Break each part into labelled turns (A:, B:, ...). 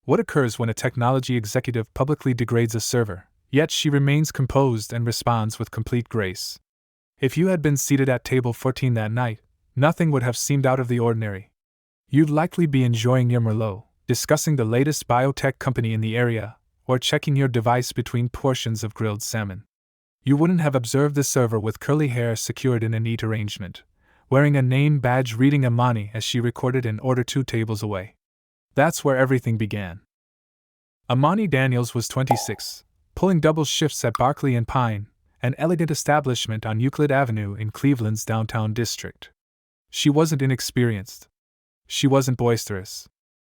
A: What occurs when a technology executive publicly degrades a server, yet she remains composed and responds with complete grace? If you had been seated at table 14 that night, nothing would have seemed out of the ordinary. You'd likely be enjoying your Merlot, discussing the latest biotech company in the area, or checking your device between portions of grilled salmon. You wouldn't have observed the server with curly hair secured in a neat arrangement, wearing a name badge reading Amani as she recorded an order 2 tables away. That's where everything began. Amani Daniels was 26, pulling double shifts at Barclay and Pine, an elegant establishment on Euclid Avenue in Cleveland's downtown district. She wasn't inexperienced. She wasn't boisterous.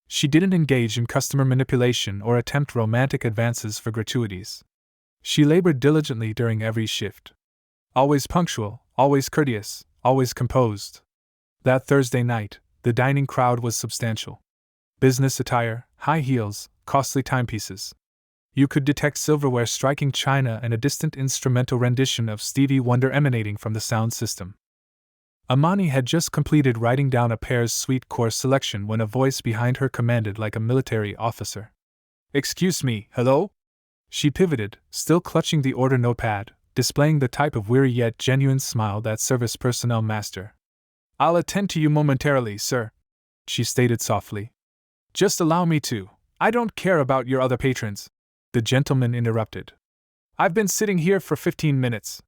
A: She didn't engage in customer manipulation or attempt romantic advances for gratuities. She labored diligently during every shift. Always punctual, always courteous, always composed. That Thursday night, the dining crowd was substantial. Business attire, high heels, costly timepieces. You could detect silverware striking china and a distant instrumental rendition of Stevie Wonder emanating from the sound system. Amani had just completed writing down a pair's sweet course selection when a voice behind her commanded like a military officer. "Excuse me, hello?" She pivoted, still clutching the order notepad, displaying the type of weary yet genuine smile that service personnel master. "I'll attend to you momentarily, sir," she stated softly. "Just allow me to. I don't care about your other patrons," the gentleman interrupted. "I've been sitting here for 15 minutes.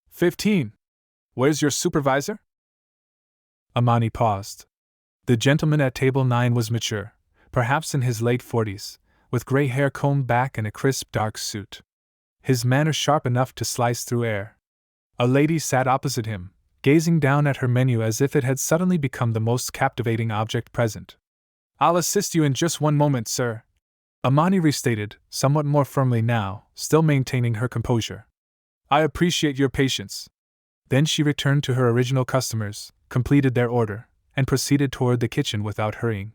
A: 15? Where's your supervisor?" Amani paused. The gentleman at table 9 was mature, perhaps in his late 40s, with gray hair combed back and a crisp dark suit. His manner sharp enough to slice through air. A lady sat opposite him, gazing down at her menu as if it had suddenly become the most captivating object present. "I'll assist you in just one moment, sir," Amani restated, somewhat more firmly now, still maintaining her composure. "I appreciate your patience." Then she returned to her original customers, completed their order, and proceeded toward the kitchen without hurrying.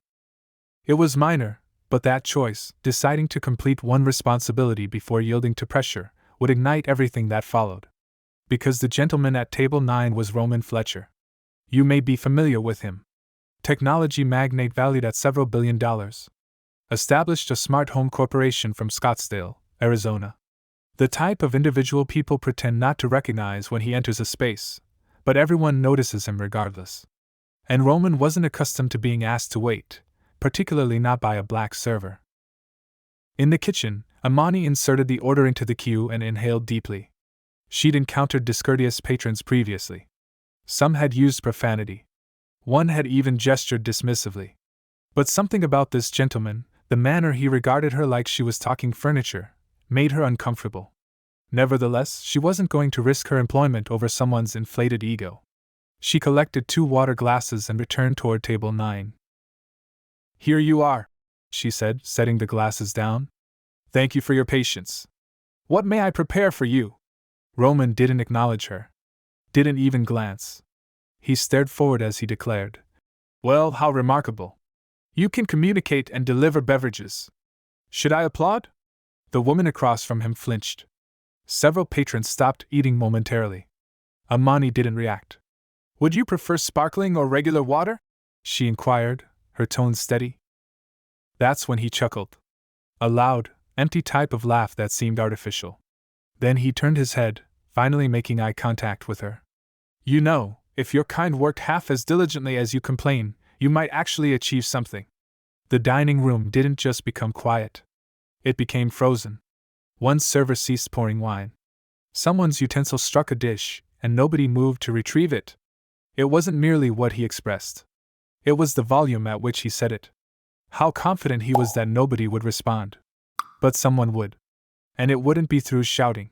A: It was minor, but that choice, deciding to complete one responsibility before yielding to pressure, would ignite everything that followed. Because the gentleman at table 9 was Roman Fletcher. You may be familiar with him. Technology magnate valued at several $1 billion. Established a smart home corporation from Scottsdale, Arizona. The type of individual people pretend not to recognize when he enters a space, but everyone notices him regardless. And Roman wasn't accustomed to being asked to wait, particularly not by a black server. In the kitchen, Amani inserted the order into the queue and inhaled deeply. She'd encountered discourteous patrons previously. Some had used profanity. One had even gestured dismissively. But something about this gentleman, the manner he regarded her like she was talking furniture, made her uncomfortable. Nevertheless, she wasn't going to risk her employment over someone's inflated ego. She collected 2 water glasses and returned toward table 9. "Here you are," she said, setting the glasses down. "Thank you for your patience. What may I prepare for you?" Roman didn't acknowledge her. Didn't even glance. He stared forward as he declared, "Well, how remarkable. You can communicate and deliver beverages. Should I applaud?" The woman across from him flinched. Several patrons stopped eating momentarily. Amani didn't react. "Would you prefer sparkling or regular water?" she inquired, her tone steady. That's when he chuckled. A loud, empty type of laugh that seemed artificial. Then he turned his head, finally making eye contact with her. "You know, if your kind worked half as diligently as you complain, you might actually achieve something." The dining room didn't just become quiet. It became frozen. One server ceased pouring wine. Someone's utensil struck a dish, and nobody moved to retrieve it. It wasn't merely what he expressed. It was the volume at which he said it. How confident he was that nobody would respond. But someone would. And it wouldn't be through shouting.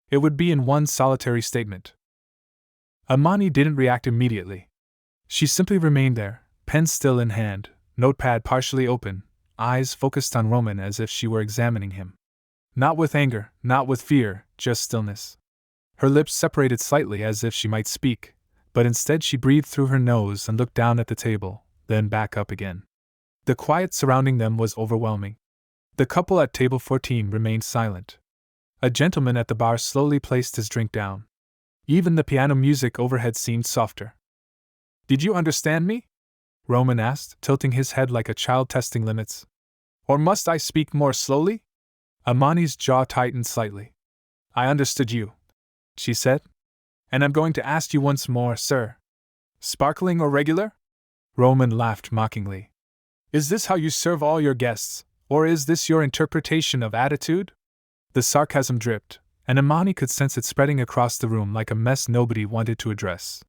A: It would be in one solitary statement. Amani didn't react immediately. She simply remained there, pen still in hand, notepad partially open, eyes focused on Roman as if she were examining him. Not with anger, not with fear, just stillness. Her lips separated slightly as if she might speak, but instead she breathed through her nose and looked down at the table, then back up again. The quiet surrounding them was overwhelming. The couple at table 14 remained silent. A gentleman at the bar slowly placed his drink down. Even the piano music overhead seemed softer. "Did you understand me?" Roman asked, tilting his head like a child testing limits. Or must I speak more slowly? Amani's jaw tightened slightly. I understood you, she said. And I'm going to ask you once more, sir. Sparkling or regular? Roman laughed mockingly. Is this how you serve all your guests, or is this your interpretation of attitude? The sarcasm dripped, and Amani could sense it spreading across the room like a mess nobody wanted to address.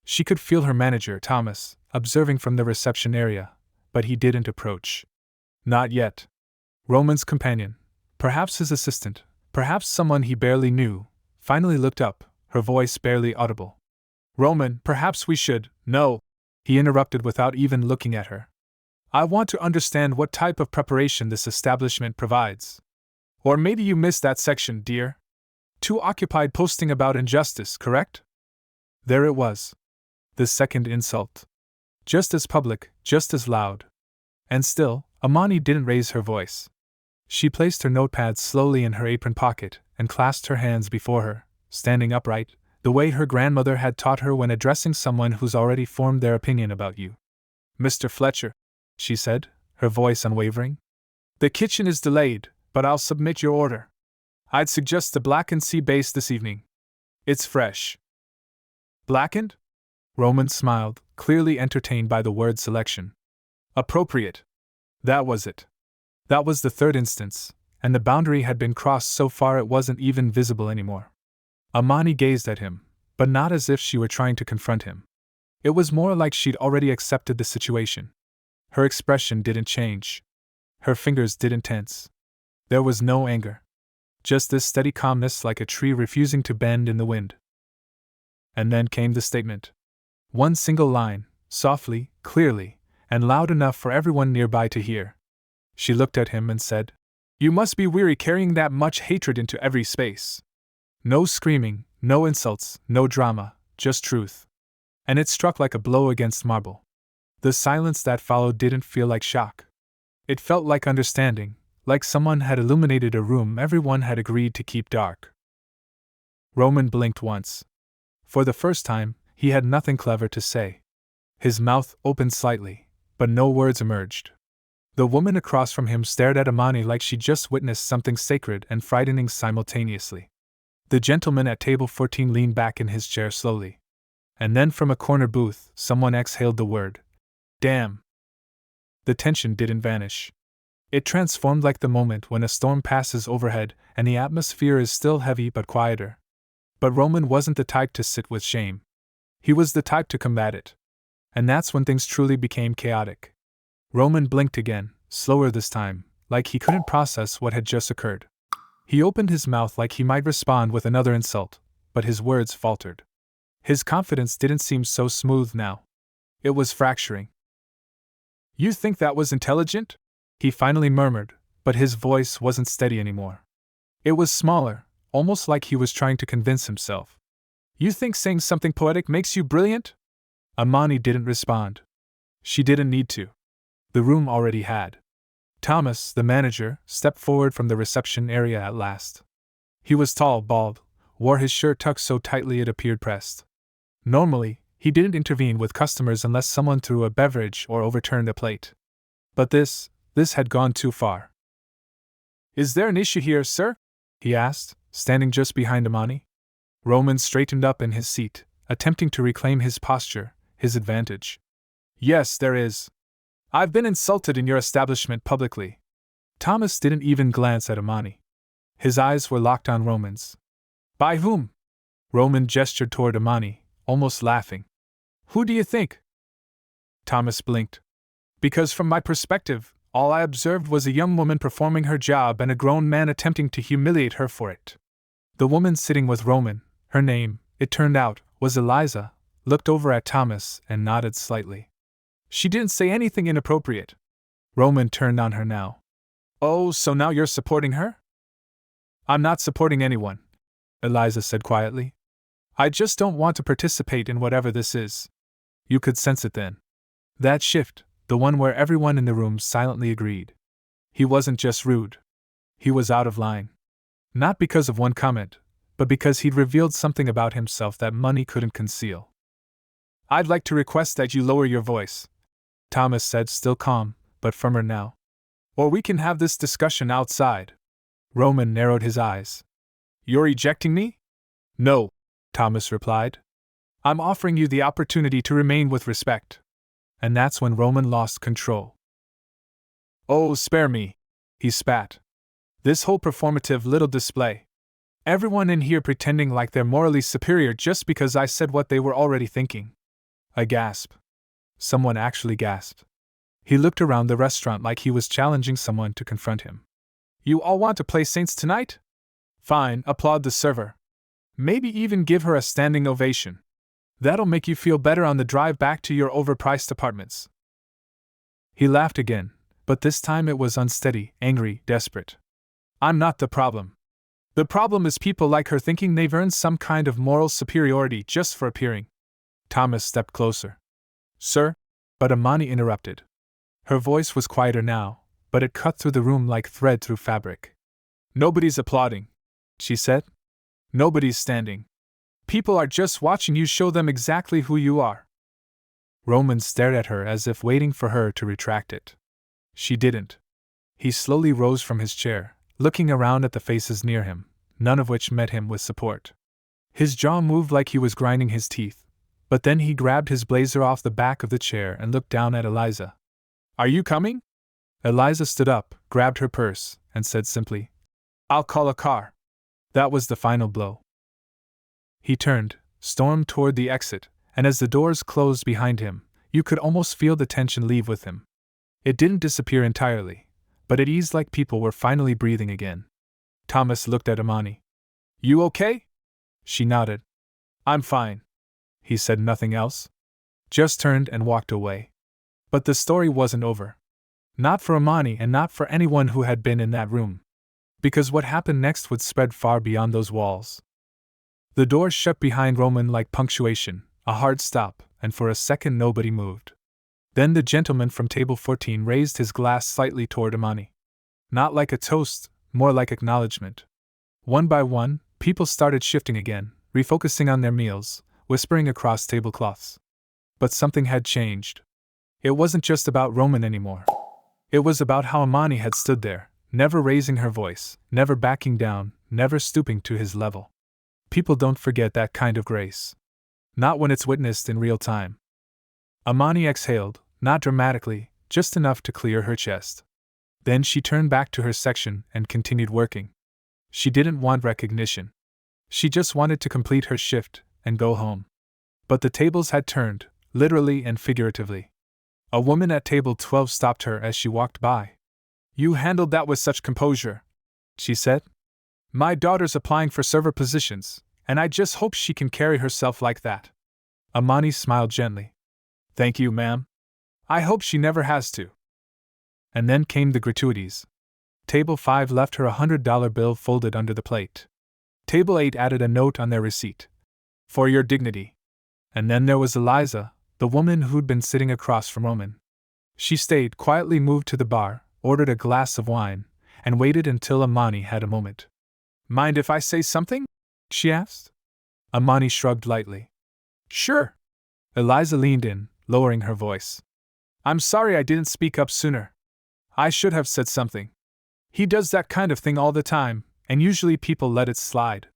A: She could feel her manager, Thomas, observing from the reception area, but he didn't approach. Not yet. Roman's companion, perhaps his assistant, perhaps someone he barely knew, finally looked up, her voice barely audible. Roman, perhaps we should. No, he interrupted without even looking at her. I want to understand what type of preparation this establishment provides. Or maybe you missed that section, dear. Too occupied posting about injustice, correct? There it was. The second insult. Just as public, just as loud. And still, Amani didn't raise her voice. She placed her notepad slowly in her apron pocket and clasped her hands before her, standing upright, the way her grandmother had taught her when addressing someone who's already formed their opinion about you. Mr. Fletcher, she said, her voice unwavering. The kitchen is delayed, but I'll submit your order. I'd suggest the blackened sea bass this evening. It's fresh. Blackened? Roman smiled, clearly entertained by the word selection. Appropriate. That was it. That was the third instance, and the boundary had been crossed so far it wasn't even visible anymore. Amani gazed at him, but not as if she were trying to confront him. It was more like she'd already accepted the situation. Her expression didn't change. Her fingers didn't tense. There was no anger. Just this steady calmness like a tree refusing to bend in the wind. And then came the statement. One single line, softly, clearly, and loud enough for everyone nearby to hear. She looked at him and said, You must be weary carrying that much hatred into every space. No screaming, no insults, no drama, just truth. And it struck like a blow against marble. The silence that followed didn't feel like shock. It felt like understanding, like someone had illuminated a room everyone had agreed to keep dark. Roman blinked once. For the first time, he had nothing clever to say. His mouth opened slightly, but no words emerged. The woman across from him stared at Amani like she'd just witnessed something sacred and frightening simultaneously. The gentleman at table 14 leaned back in his chair slowly. And then from a corner booth, someone exhaled the word, Damn. The tension didn't vanish. It transformed like the moment when a storm passes overhead and the atmosphere is still heavy but quieter. But Roman wasn't the type to sit with shame. He was the type to combat it. And that's when things truly became chaotic. Roman blinked again, slower this time, like he couldn't process what had just occurred. He opened his mouth like he might respond with another insult, but his words faltered. His confidence didn't seem so smooth now. It was fracturing. You think that was intelligent? He finally murmured, but his voice wasn't steady anymore. It was smaller, almost like he was trying to convince himself. You think saying something poetic makes you brilliant? Amani didn't respond. She didn't need to. The room already had. Thomas, the manager, stepped forward from the reception area at last. He was tall, bald, wore his shirt tucked so tightly it appeared pressed. Normally, he didn't intervene with customers unless someone threw a beverage or overturned a plate. But this had gone too far. Is there an issue here, sir? He asked, standing just behind Amani. Roman straightened up in his seat, attempting to reclaim his posture, his advantage. Yes, there is. I've been insulted in your establishment publicly. Thomas didn't even glance at Amani. His eyes were locked on Roman's. By whom? Roman gestured toward Amani, almost laughing. Who do you think? Thomas blinked. Because from my perspective, all I observed was a young woman performing her job and a grown man attempting to humiliate her for it. The woman sitting with Roman, her name, it turned out, was Eliza, looked over at Thomas and nodded slightly. She didn't say anything inappropriate. Roman turned on her now. Oh, so now you're supporting her? I'm not supporting anyone, Eliza said quietly. I just don't want to participate in whatever this is. You could sense it then. That shift, the one where everyone in the room silently agreed. He wasn't just rude. He was out of line. Not because of one comment, but because he'd revealed something about himself that money couldn't conceal. I'd like to request that you lower your voice, Thomas said, still calm, but firmer now. Or we can have this discussion outside. Roman narrowed his eyes. You're ejecting me? No, Thomas replied. I'm offering you the opportunity to remain with respect. And that's when Roman lost control. Oh, spare me, he spat. This whole performative little display. Everyone in here pretending like they're morally superior just because I said what they were already thinking. A gasp. Someone actually gasped. He looked around the restaurant like he was challenging someone to confront him. You all want to play Saints tonight? Fine, applaud the server. Maybe even give her a standing ovation. That'll make you feel better on the drive back to your overpriced apartments. He laughed again, but this time it was unsteady, angry, desperate. I'm not the problem. The problem is people like her thinking they've earned some kind of moral superiority just for appearing. Thomas stepped closer. Sir? But Amani interrupted. Her voice was quieter now, but it cut through the room like thread through fabric. Nobody's applauding, she said. Nobody's standing. People are just watching you show them exactly who you are. Roman stared at her as if waiting for her to retract it. She didn't. He slowly rose from his chair, looking around at the faces near him, none of which met him with support. His jaw moved like he was grinding his teeth, but then he grabbed his blazer off the back of the chair and looked down at Eliza. Are you coming? Eliza stood up, grabbed her purse, and said simply, I'll call a car. That was the final blow. He turned, stormed toward the exit, and as the doors closed behind him, you could almost feel the tension leave with him. It didn't disappear entirely, but it eased like people were finally breathing again. Thomas looked at Amani. You okay? She nodded. I'm fine. He said nothing else. Just turned and walked away. But the story wasn't over. Not for Amani and not for anyone who had been in that room. Because what happened next would spread far beyond those walls. The doors shut behind Roman like punctuation, a hard stop, and for a second nobody moved. Then the gentleman from table 14 raised his glass slightly toward Amani. Not like a toast, more like acknowledgement. One by one, people started shifting again, refocusing on their meals, whispering across tablecloths. But something had changed. It wasn't just about Roman anymore. It was about how Amani had stood there, never raising her voice, never backing down, never stooping to his level. People don't forget that kind of grace. Not when it's witnessed in real time. Amani exhaled, not dramatically, just enough to clear her chest. Then she turned back to her section and continued working. She didn't want recognition. She just wanted to complete her shift and go home. But the tables had turned, literally and figuratively. A woman at table 12 stopped her as she walked by. You handled that with such composure, she said. My daughter's applying for server positions, and I just hope she can carry herself like that. Amani smiled gently. Thank you, ma'am. I hope she never has to. And then came the gratuities. Table 5 left her $100 bill folded under the plate. Table 8 added a note on their receipt. For your dignity. And then there was Eliza, the woman who'd been sitting across from Roman. She stayed, quietly moved to the bar, ordered a glass of wine, and waited until Amani had a moment. Mind if I say something? She asked. Amani shrugged lightly. Sure. Eliza leaned in, lowering her voice. I'm sorry I didn't speak up sooner. I should have said something. He does that kind of thing all the time, and usually people let it slide.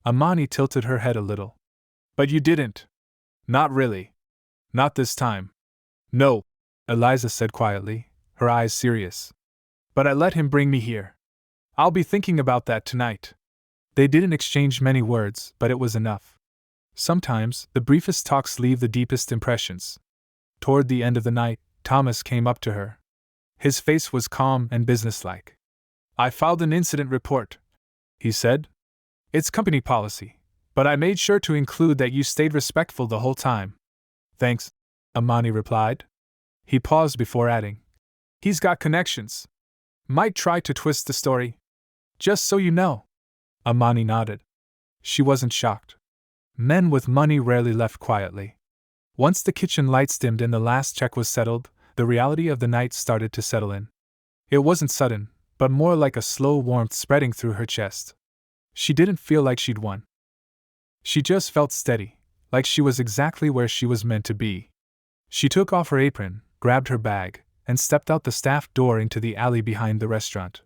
A: Amani tilted her head a little. But you didn't. Not really. Not this time. No, Eliza said quietly, her eyes serious. But I let him bring me here. I'll be thinking about that tonight. They didn't exchange many words, but it was enough. Sometimes, the briefest talks leave the deepest impressions. Toward the end of the night, Thomas came up to her. His face was calm and businesslike. I filed an incident report, he said. It's company policy, but I made sure to include that you stayed respectful the whole time. Thanks, Amani replied. He paused before adding. He's got connections. Might try to twist the story. Just so you know. Amani nodded. She wasn't shocked. Men with money rarely left quietly. Once the kitchen lights dimmed and the last check was settled, the reality of the night started to settle in. It wasn't sudden, but more like a slow warmth spreading through her chest. She didn't feel like she'd won. She just felt steady, like she was exactly where she was meant to be. She took off her apron, grabbed her bag, and stepped out the staff door into the alley behind the restaurant.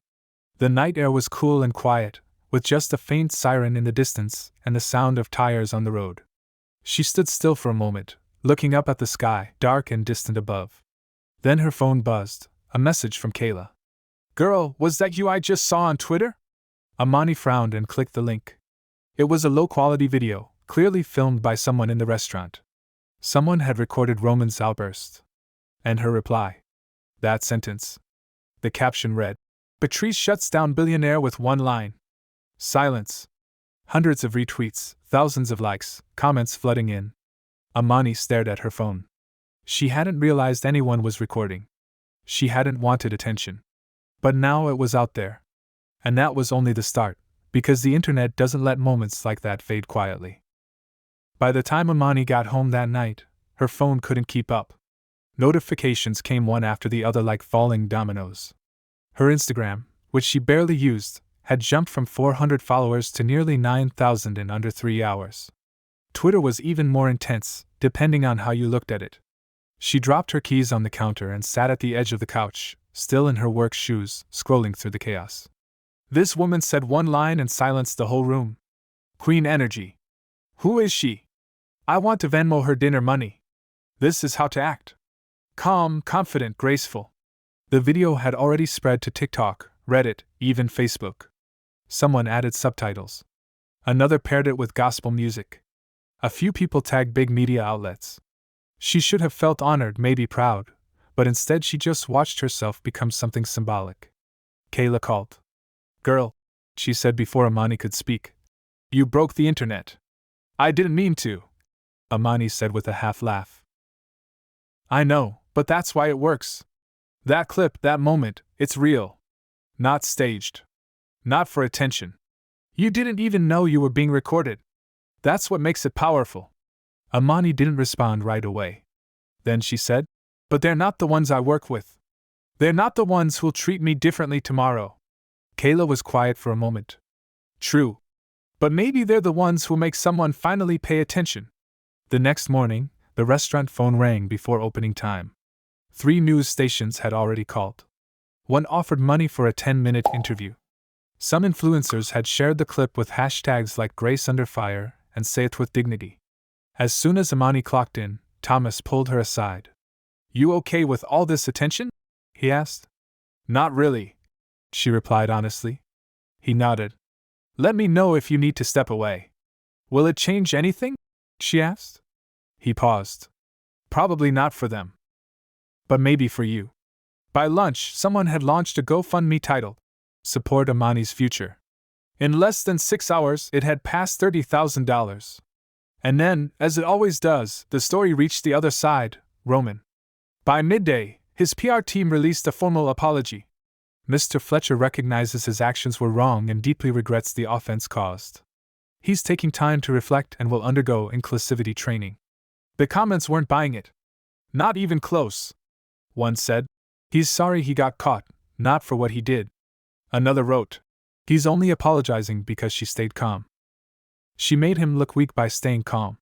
A: The night air was cool and quiet, with just a faint siren in the distance and the sound of tires on the road. She stood still for a moment, looking up at the sky, dark and distant above. Then her phone buzzed, a message from Kayla. "Girl, was that you I just saw on Twitter?" Amani frowned and clicked the link. It was a low-quality video, clearly filmed by someone in the restaurant. Someone had recorded Roman's outburst. And her reply. That sentence. The caption read, "Patrice shuts down Billionaire with one line." Silence. Hundreds of retweets, thousands of likes, comments flooding in. Amani stared at her phone. She hadn't realized anyone was recording. She hadn't wanted attention. But now it was out there. And that was only the start, because the internet doesn't let moments like that fade quietly. By the time Amani got home that night, her phone couldn't keep up. Notifications came one after the other like falling dominoes. Her Instagram, which she barely used, had jumped from 400 followers to nearly 9,000 in under 3 hours. Twitter was even more intense, depending on how you looked at it. She dropped her keys on the counter and sat at the edge of the couch, still in her work shoes, scrolling through the chaos. This woman said one line and silenced the whole room. Queen energy. Who is she? I want to Venmo her dinner money. This is how to act. Calm, confident, graceful. The video had already spread to TikTok, Reddit, even Facebook. Someone added subtitles. Another paired it with gospel music. A few people tagged big media outlets. She should have felt honored, maybe proud, but instead she just watched herself become something symbolic. Kayla called. "Girl," she said before Amani could speak. "You broke the internet." "I didn't mean to," Amani said with a half laugh. "I know, but that's why it works. That clip, that moment, it's real. Not staged. Not for attention. You didn't even know you were being recorded. That's what makes it powerful." Amani didn't respond right away. Then she said, "But they're not the ones I work with. They're not the ones who'll treat me differently tomorrow." Kayla was quiet for a moment. "True. But maybe they're the ones who'll make someone finally pay attention." The next morning, the restaurant phone rang before opening time. 3 news stations had already called. One offered money for a 10-minute interview. Some influencers had shared the clip with hashtags like Grace Under Fire and Say It With Dignity. As soon as Amani clocked in, Thomas pulled her aside. "You okay with all this attention?" he asked. "Not really," she replied honestly. He nodded. "Let me know if you need to step away." "Will it change anything?" she asked. He paused. "Probably not for them. But maybe for you." By lunch, someone had launched a GoFundMe titled, "Support Amani's Future." In less than 6 hours, it had passed $30,000. And then, as it always does, the story reached the other side, Roman. By midday, his PR team released a formal apology. Mr. Fletcher recognizes his actions were wrong and deeply regrets the offense caused. He's taking time to reflect and will undergo inclusivity training. The comments weren't buying it. Not even close. One said, "He's sorry he got caught, not for what he did." Another wrote, "He's only apologizing because she stayed calm." She made him look weak by staying calm.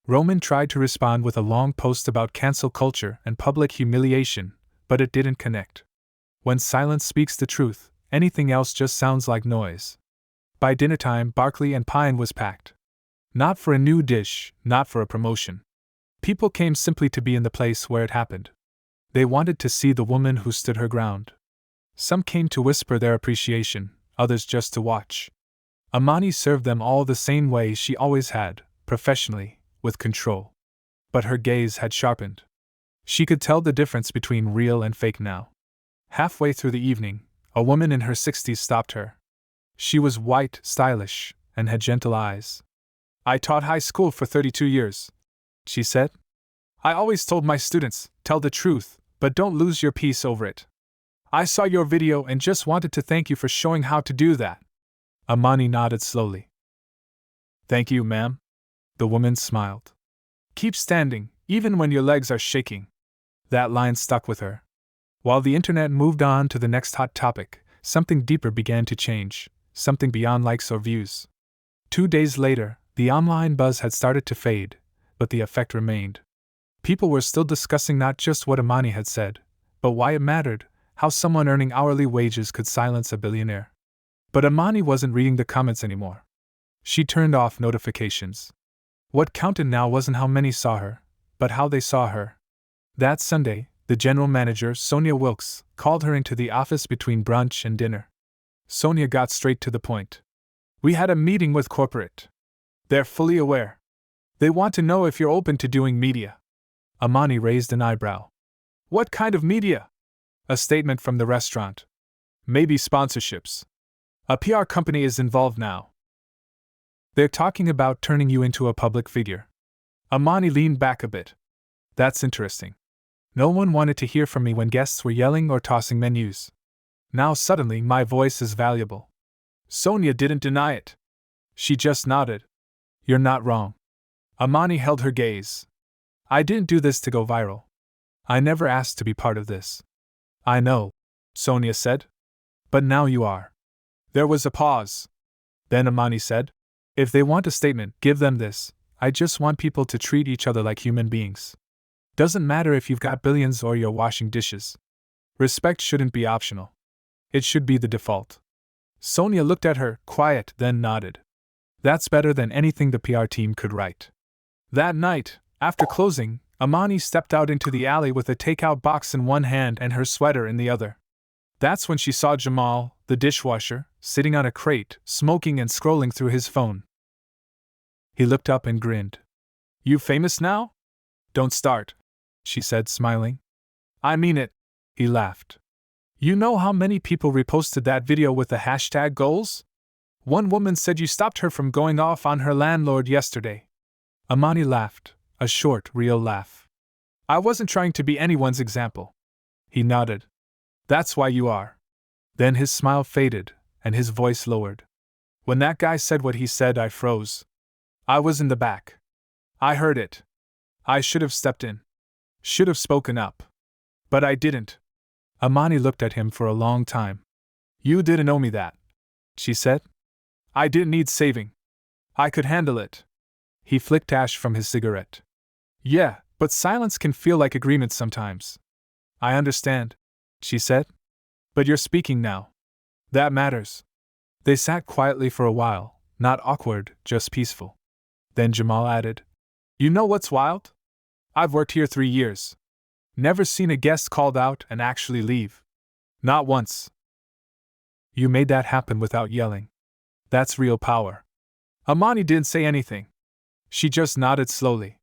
A: Roman tried to respond with a long post about cancel culture and public humiliation, but it didn't connect. When silence speaks the truth, anything else just sounds like noise. By dinnertime, Barclay and Pine was packed. Not for a new dish, not for a promotion. People came simply to be in the place where it happened. They wanted to see the woman who stood her ground. Some came to whisper their appreciation, others just to watch. Amani served them all the same way she always had, professionally, with control. But her gaze had sharpened. She could tell the difference between real and fake now. Halfway through the evening, a woman in her 60s stopped her. She was white, stylish, and had gentle eyes. "I taught high school for 32 years, she said. "I always told my students, tell the truth, but don't lose your peace over it. I saw your video and just wanted to thank you for showing how to do that." Amani nodded slowly. "Thank you, ma'am." The woman smiled. "Keep standing, even when your legs are shaking." That line stuck with her. While the internet moved on to the next hot topic, something deeper began to change, something beyond likes or views. 2 days later, the online buzz had started to fade, but the effect remained. People were still discussing not just what Amani had said, but why it mattered, how someone earning hourly wages could silence a billionaire. But Amani wasn't reading the comments anymore. She turned off notifications. What counted now wasn't how many saw her, but how they saw her. That Sunday, the general manager, Sonia Wilkes, called her into the office between brunch and dinner. Sonia got straight to the point. "We had a meeting with corporate. They're fully aware. They want to know if you're open to doing media." Amani raised an eyebrow. "What kind of media?" "A statement from the restaurant. Maybe sponsorships. A PR company is involved now. They're talking about turning you into a public figure." Amani leaned back a bit. "That's interesting. No one wanted to hear from me when guests were yelling or tossing menus. Now suddenly my voice is valuable." Sonia didn't deny it. She just nodded. "You're not wrong." Amani held her gaze. "I didn't do this to go viral. I never asked to be part of this." "I know," Sonia said. "But now you are." There was a pause. Then Amani said, "If they want a statement, give them this. I just want people to treat each other like human beings. Doesn't matter if you've got billions or you're washing dishes. Respect shouldn't be optional. It should be the default." Sonia looked at her, quiet, then nodded. "That's better than anything the PR team could write." That night, after closing, Amani stepped out into the alley with a takeout box in one hand and her sweater in the other. That's when she saw Jamal, the dishwasher, sitting on a crate, smoking and scrolling through his phone. He looked up and grinned. "You famous now?" "Don't start," she said, smiling. "I mean it," he laughed. "You know how many people reposted that video with the hashtag goals? One woman said you stopped her from going off on her landlord yesterday." Amani laughed, a short, real laugh. "I wasn't trying to be anyone's example." He nodded. "That's why you are." Then his smile faded, and his voice lowered. "When that guy said what he said, I froze. I was in the back. I heard it. I should have stepped in. Should have spoken up. But I didn't." Amani looked at him for a long time. "You didn't owe me that," she said. "I didn't need saving. I could handle it." He flicked ash from his cigarette. "Yeah, but silence can feel like agreement sometimes." "I understand," she said. "But you're speaking now. That matters." They sat quietly for a while, not awkward, just peaceful. Then Jamal added, "You know what's wild? I've worked here 3 years. Never seen a guest called out and actually leave. Not once." "You made that happen without yelling. That's real power." Amani didn't say anything. She just nodded slowly.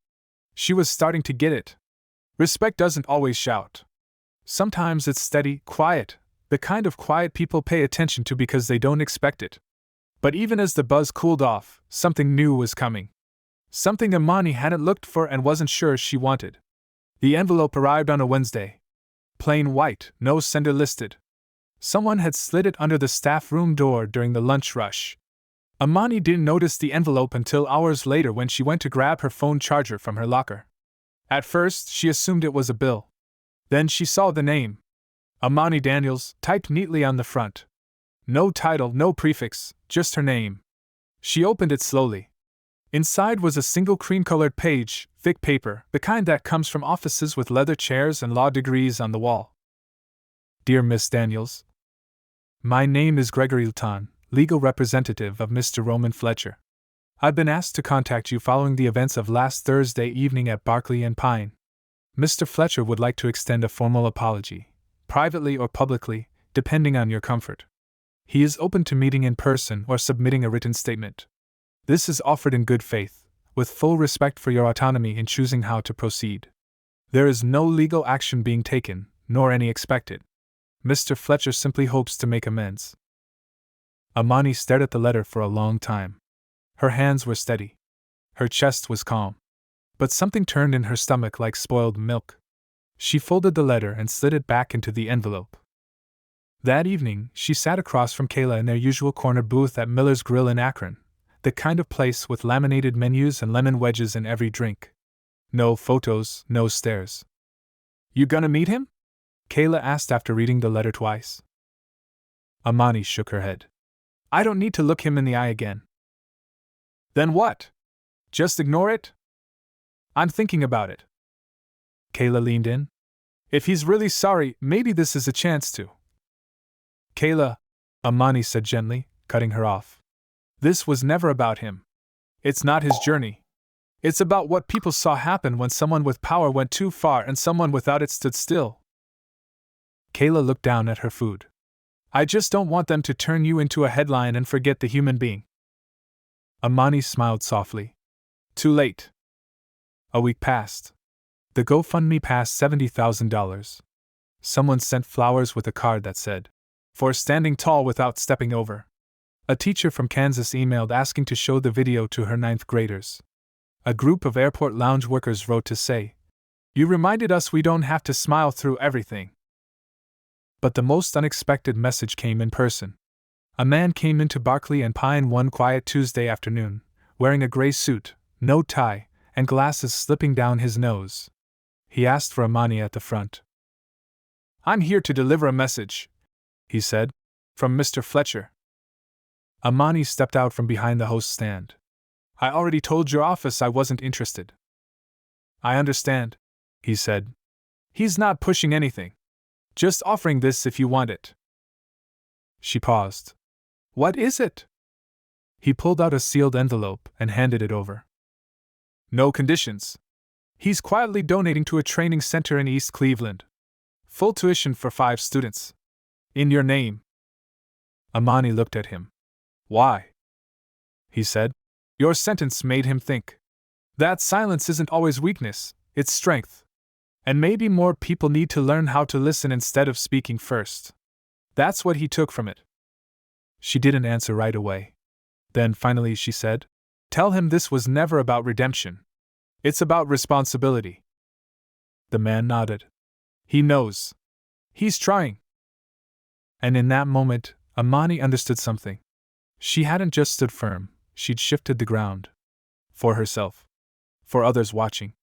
A: She was starting to get it. Respect doesn't always shout. Sometimes it's steady, quiet, the kind of quiet people pay attention to because they don't expect it. But even as the buzz cooled off, something new was coming. Something Amani hadn't looked for and wasn't sure she wanted. The envelope arrived on a Wednesday. Plain white, no sender listed. Someone had slid it under the staff room door during the lunch rush. Amani didn't notice the envelope until hours later when she went to grab her phone charger from her locker. At first, she assumed it was a bill. Then she saw the name. Amani Daniels, typed neatly on the front. No title, no prefix, just her name. She opened it slowly. Inside was a single cream-colored page, thick paper, the kind that comes from offices with leather chairs and law degrees on the wall. "Dear Miss Daniels, my name is Gregory Luton, legal representative of Mr. Roman Fletcher. I've been asked to contact you following the events of last Thursday evening at Barclay and Pine. Mr. Fletcher would like to extend a formal apology, privately or publicly, depending on your comfort. He is open to meeting in person or submitting a written statement. This is offered in good faith, with full respect for your autonomy in choosing how to proceed. There is no legal action being taken, nor any expected. Mr. Fletcher simply hopes to make amends." Amani stared at the letter for a long time. Her hands were steady. Her chest was calm. But something turned in her stomach like spoiled milk. She folded the letter and slid it back into the envelope. That evening, she sat across from Kayla in their usual corner booth at Miller's Grill in Akron, the kind of place with laminated menus and lemon wedges in every drink. No photos, no stares. "You gonna meet him?" Kayla asked after reading the letter twice. Amani shook her head. "I don't need to look him in the eye again." "Then what? Just ignore it?" "I'm thinking about it." Kayla leaned in. If he's really sorry, maybe this is a chance to. Kayla, Amani said gently, cutting her off. This was never about him. It's not his journey. It's about what people saw happen when someone with power went too far and someone without it stood still. Kayla looked down at her food. I just don't want them to turn you into a headline and forget the human being. Amani smiled softly. Too late. A week passed. The GoFundMe passed $70,000. Someone sent flowers with a card that said, "For standing tall without stepping over." A teacher from Kansas emailed asking to show the video to her 9th graders. A group of airport lounge workers wrote to say, "You reminded us we don't have to smile through everything." But the most unexpected message came in person. A man came into Barclay and Pine one quiet Tuesday afternoon, wearing a gray suit, no tie, and glasses slipping down his nose. He asked for Amani at the front. "I'm here to deliver a message," he said, "from Mr. Fletcher." Amani stepped out from behind the host stand. "I already told your office I wasn't interested." "I understand," he said. "He's not pushing anything. Just offering this if you want it." She paused. "What is it?" He pulled out a sealed envelope and handed it over. "No conditions. He's quietly donating to a training center in East Cleveland. Full tuition for 5 students. In your name." Amani looked at him. "Why?" he said. Your sentence made him think. That silence isn't always weakness, it's strength. And maybe more people need to learn how to listen instead of speaking first. That's what he took from it. She didn't answer right away. Then finally she said, "Tell him this was never about redemption. It's about responsibility." The man nodded. "He knows. He's trying." And in that moment, Amani understood something. She hadn't just stood firm, she'd shifted the ground. For herself. For others watching.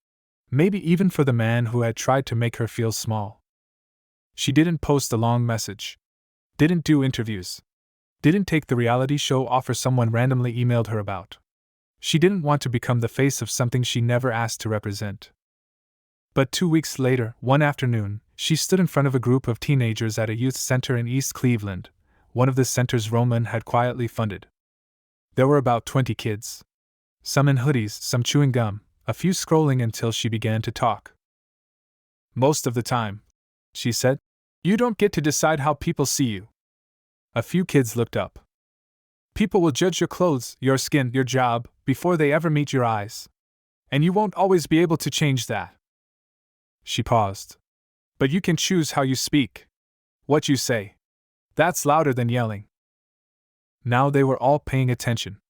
A: Maybe even for the man who had tried to make her feel small. She didn't post a long message. Didn't do interviews. Didn't take the reality show offer someone randomly emailed her about. She didn't want to become the face of something she never asked to represent. But 2 weeks later, one afternoon, she stood in front of a group of teenagers at a youth center in East Cleveland, one of the centers Roman had quietly funded. There were about 20 kids. Some in hoodies, some chewing gum, a few scrolling until she began to talk. "Most of the time," she said, "you don't get to decide how people see you." A few kids looked up. "People will judge your clothes, your skin, your job, before they ever meet your eyes. And you won't always be able to change that." She paused. "But you can choose how you speak. What you say. That's louder than yelling." Now they were all paying attention.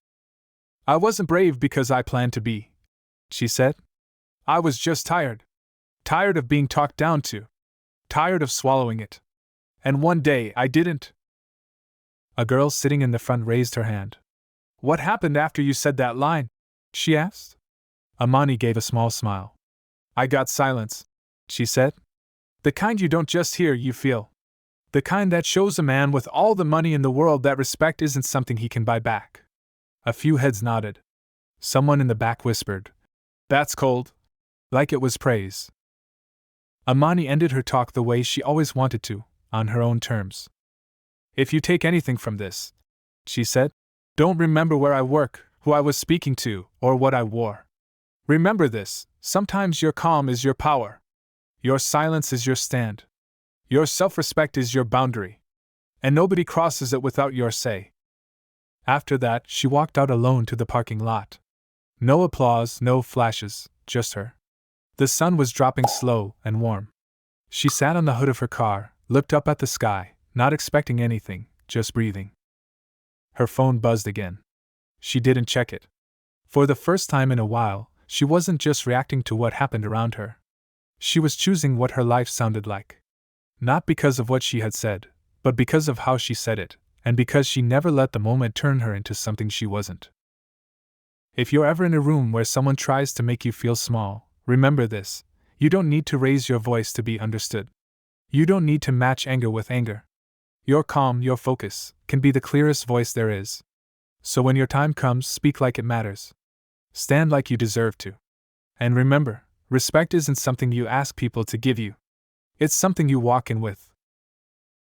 A: "I wasn't brave because I planned to be," she said. "I was just tired. Tired of being talked down to. Tired of swallowing it. And one day I didn't." A girl sitting in the front raised her hand. "What happened after you said that line?" she asked. Amani gave a small smile. "I got silence," she said. "The kind you don't just hear, you feel. The kind that shows a man with all the money in the world that respect isn't something he can buy back." A few heads nodded. Someone in the back whispered, "That's cold." Like it was praise. Amani ended her talk the way she always wanted to, on her own terms. "If you take anything from this," she said, "don't remember where I work, who I was speaking to, or what I wore. Remember this: sometimes your calm is your power. Your silence is your stand. Your self-respect is your boundary. And nobody crosses it without your say." After that, she walked out alone to the parking lot. No applause, no flashes, just her. The sun was dropping slow and warm. She sat on the hood of her car, looked up at the sky, not expecting anything, just breathing. Her phone buzzed again. She didn't check it. For the first time in a while, she wasn't just reacting to what happened around her. She was choosing what her life sounded like. Not because of what she had said, but because of how she said it, and because she never let the moment turn her into something she wasn't. If you're ever in a room where someone tries to make you feel small, remember this: you don't need to raise your voice to be understood. You don't need to match anger with anger. Your calm, your focus, can be the clearest voice there is. So when your time comes, speak like it matters. Stand like you deserve to. And remember, respect isn't something you ask people to give you. It's something you walk in with.